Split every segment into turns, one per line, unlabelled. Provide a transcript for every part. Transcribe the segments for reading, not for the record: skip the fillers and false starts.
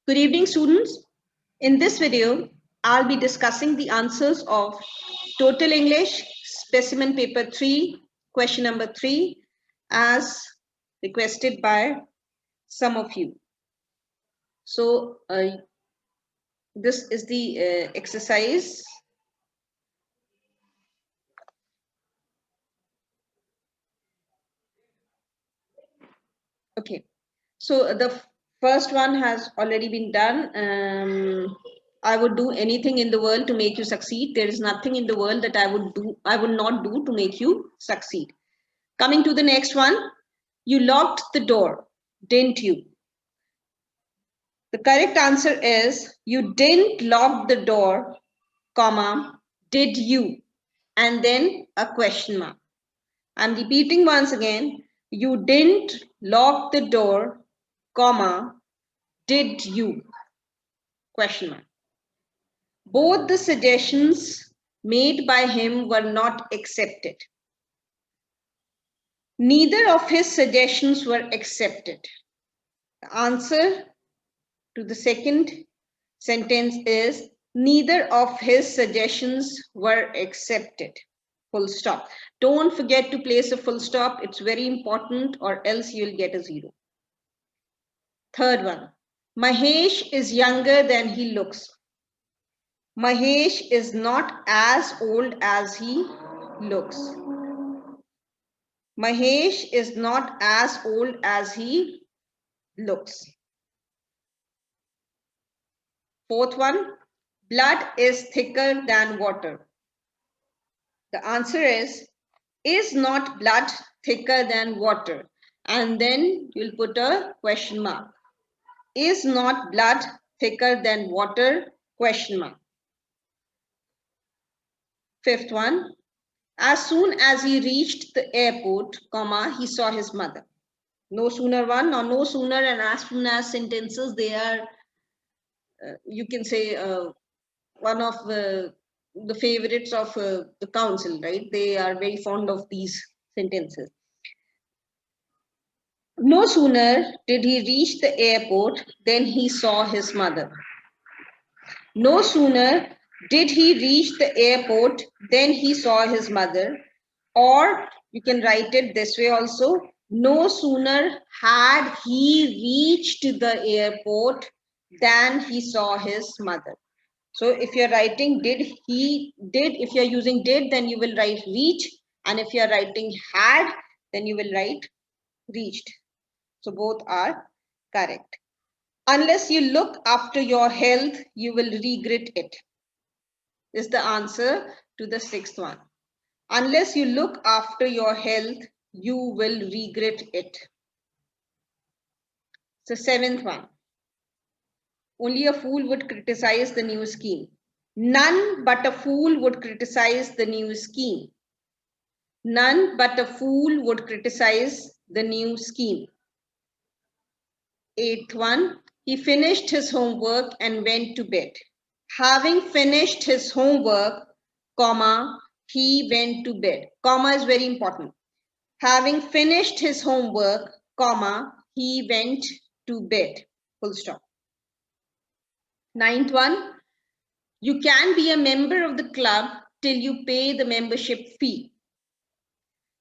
Good evening, students. In this video, I'll be discussing the answers of Total English, Specimen Paper 3, question number 3, as requested by some of you. So, this is the exercise. Okay, so the first one has already been done. I would do anything in the world to make you succeed. There is nothing in the world that I would not do to make you succeed. Coming to the next one, you locked the door, didn't you? The correct answer is you didn't lock the door, comma, did you? And then a question mark. I'm repeating once again, you didn't lock the door, comma, did you? Question mark. Both the suggestions made by him were not accepted. Neither of his suggestions were accepted. The answer to the second sentence is neither of his suggestions were accepted. Full stop. Don't forget to place a full stop. It's very important, or else you'll get a 0. Third one. Mahesh is younger than he looks. Mahesh is not as old as he looks. Mahesh is not as old as he looks. Fourth one, blood is thicker than water. The answer is not blood thicker than water? And then you'll put a question mark. Is not blood thicker than water? Question mark. Fifth one, as soon as he reached the airport, comma, he saw his mother. No sooner one or no sooner and as soon as sentences, they are, you can say, one of the favorites of the council, right? They are very fond of these sentences. No sooner did he reach the airport than he saw his mother. No sooner did he reach the airport than he saw his mother. Or you can write it this way also. No sooner had he reached the airport than he saw his mother. So if you're writing if you're using did, then you will write reach. And if you're writing had, then you will write reached. So both are correct. Unless you look after your health, you will regret it. Is the answer to the sixth one. Unless you look after your health, you will regret it. So seventh one. Only a fool would criticize the new scheme. None but a fool would criticize the new scheme. None but a fool would criticize the new scheme. Eighth one, he finished his homework and went to bed. Having finished his homework, comma, he went to bed. Comma is very important. Having finished his homework, comma, he went to bed. Full stop. Ninth one, you can be a member of the club till you pay the membership fee.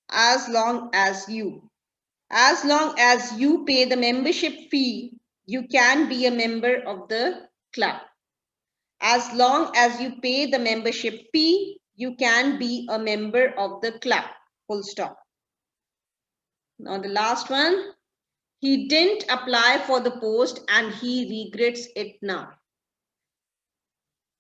As long as you pay the membership fee, you can be a member of the club. As long as you pay the membership fee, you can be a member of the club. Full stop. Now the last one, he didn't apply for the post and he regrets it now.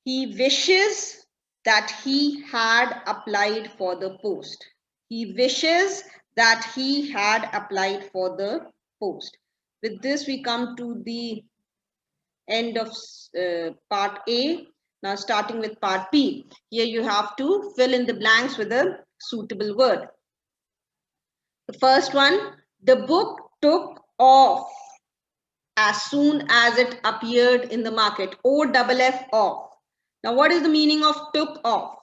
He wishes that he had applied for the post. He wishes that he had applied for the post. With this, we come to the end of part A. Now starting with part B. Here you have to fill in the blanks with a suitable word. The first one, the book took off as soon as it appeared in the market. O-double-F, off. Now what is the meaning of took off?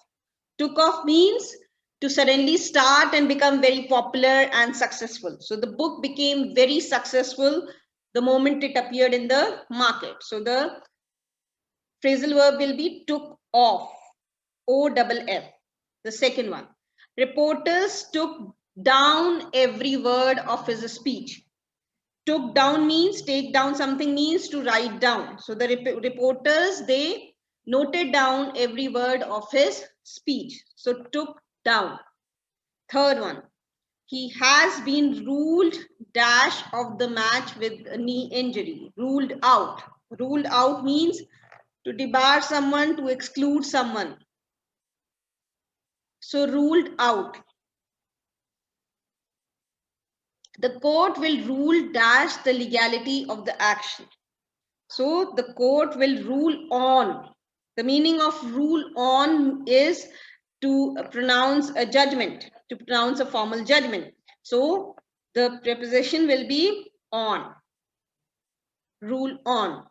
Took off means to suddenly start and become very popular and successful. So the book became very successful the moment it appeared in the market. So the phrasal verb will be took off, O-double-F. The second one, reporters took down every word of his speech. Took down means, take down something means to write down. So the reporters, they noted down every word of his speech. So took down. Third one, he has been ruled dash of the match with a knee injury. Ruled out. Ruled out means to debar someone, to exclude someone. So ruled out. The court will rule dash the legality of the action. So the court will rule on. The meaning of rule on is to pronounce a judgment, to pronounce a formal judgment. So the preposition will be on. Rule on.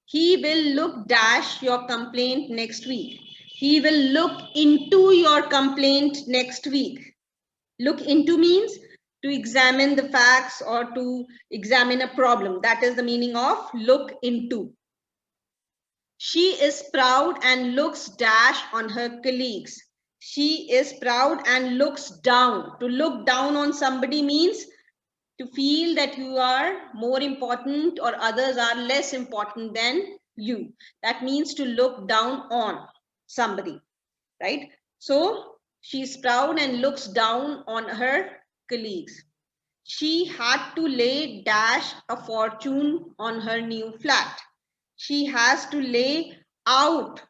He will look dash your complaint next week. He will look into your complaint next week. Look into means to examine the facts or to examine a problem. That is the meaning of look into. She is proud and looks dash on her colleagues. She is proud and looks down. To look down on somebody means to feel that you are more important or others are less important than you. That means to look down on somebody, right? So she's proud and looks down on her colleagues. She had to lay dash a fortune on her new flat. She has to lay out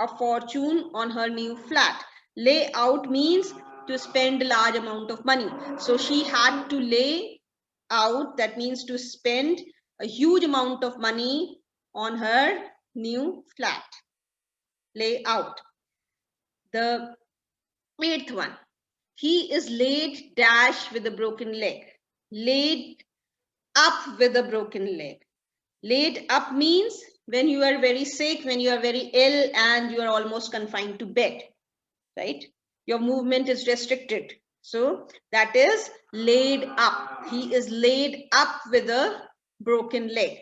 a fortune on her new flat. Lay out means to spend a large amount of money. So she had to lay out, that means to spend a huge amount of money on her new flat. Lay out. The eighth one, he is laid dash with a broken leg. Laid up with a broken leg. Laid up means when you are very sick, when you are very ill and you are almost confined to bed, right? Your movement is restricted. So that is laid up. He is laid up with a broken leg.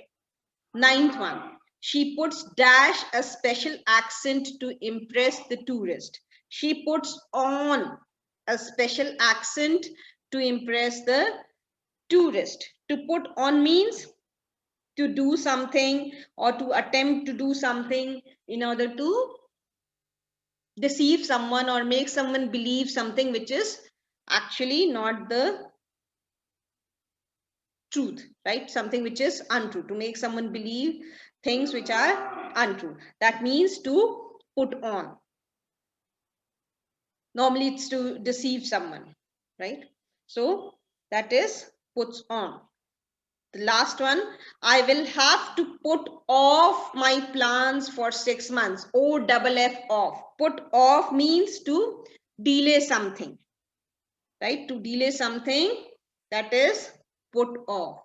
Ninth one, she puts dash a special accent to impress the tourist. She puts on a special accent to impress the tourist. To put on means to do something or to attempt to do something in order to deceive someone or make someone believe something which is actually not the truth, right? Something which is untrue, to make someone believe things which are untrue. That means to put on. Normally it's to deceive someone, right? So that is puts on. The last one, I will have to put off my plans for 6 months. O-double-F off. Put off means to delay something, right? To delay something, that is put off.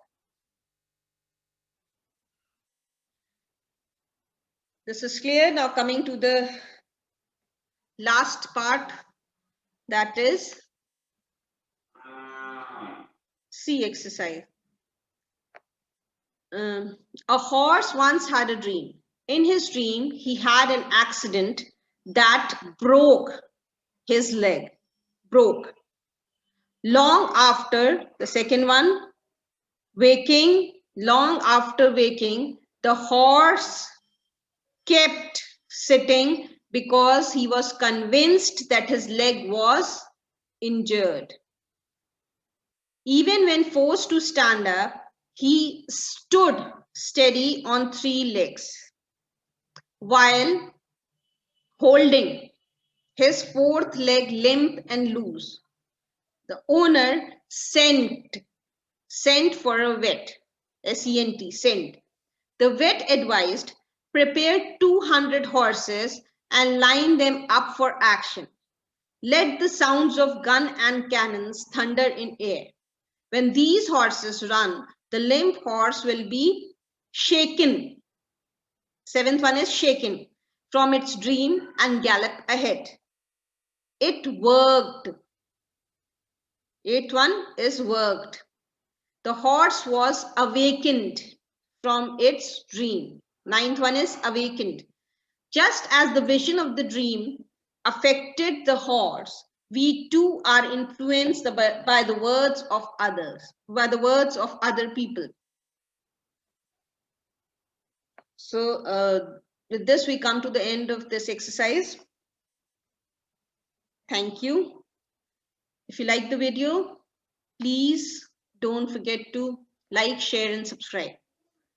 This is clear. Now coming to the last part, that is C exercise. A horse once had a dream. In his dream, he had an accident that broke his leg. Broke. Long after, the second one, long after waking, the horse kept sitting because he was convinced that his leg was injured. Even when forced to stand up, he stood steady on 3 legs while holding his 4th leg limp and loose. The owner sent for a vet, S-E-N-T, sent. The vet advised, prepare 200 horses and line them up for action. Let the sounds of gun and cannons thunder in air. When these horses run, the limp horse will be shaken. 7th one is shaken from its dream and gallop ahead. It worked. Eighth one is worked. The horse was awakened from its dream. Ninth one is awakened. Just as the vision of the dream affected the horse, we too are influenced by the words of others, by the words of other people. So with this, we come to the end of this exercise. Thank you. If you like the video, please don't forget to like, share, and subscribe.